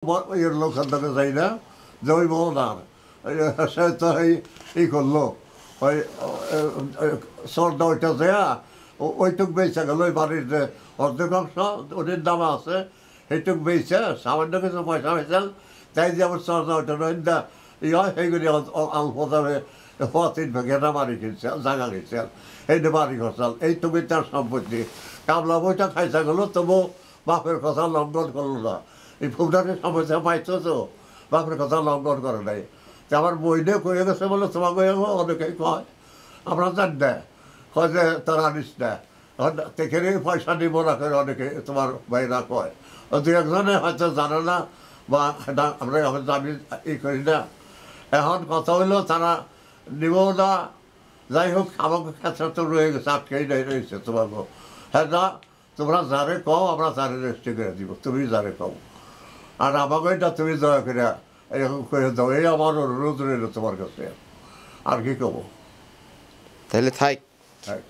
এর লোকের দিকে যাই না যে ওই মহদার সে তো এই করলো ওই সর্দা ওইটা দেয়া ওইটুক বেঁচে গেল ওই বাড়ির যে অর্ধেক অংশ ওটির দাম আছে সেইটুক বেঁচে সামান্য কিছু পয়সা হয়েছেন তাই যে আমার সর্দা ওইটা রহিন্দা হয় সেইগুলি অল্প দামে তিন ভাগেটা বাড়ি কিনছে জায়গা কিনছে এইটা বাড়ি খরচাল এইটুকুই তার সম্পত্তি কামলা বইটা খাইসা গেলো তবু বাপের কথা লঙ্ঘন করলো না এই ফুটানের সমস্যা পাইছো তো বাপের কথা লঙ্ঘন করে নাই তো আমার বইনে কয়ে গেছে বলে তোমাকে অনেকেই কয় আমরা জান না কয় যে তারা আনিস না সেখানে পয়সা নিব না করে অনেকে তোমার ভাইরা কয় দু একজনে হয়তো জানে না বা আমরা জানি ই করি না এখন কথা হইলো তারা নিব না যাই হোক আমাকে ক্ষেত্রে তো রয়ে গেছে আটকেই নাই রয়েছে তোমাকে হ্যাঁ না তোমরা যারে কও আমরা তারে রেজিস্ট্রি করে দিব তুমি যারে কও আর আমাকে এটা তুমি দয়া করে এরকম করে দাও এই আমার অনুরোধ রইল তোমার কাছে আর কি কব তাহলে থাক থাক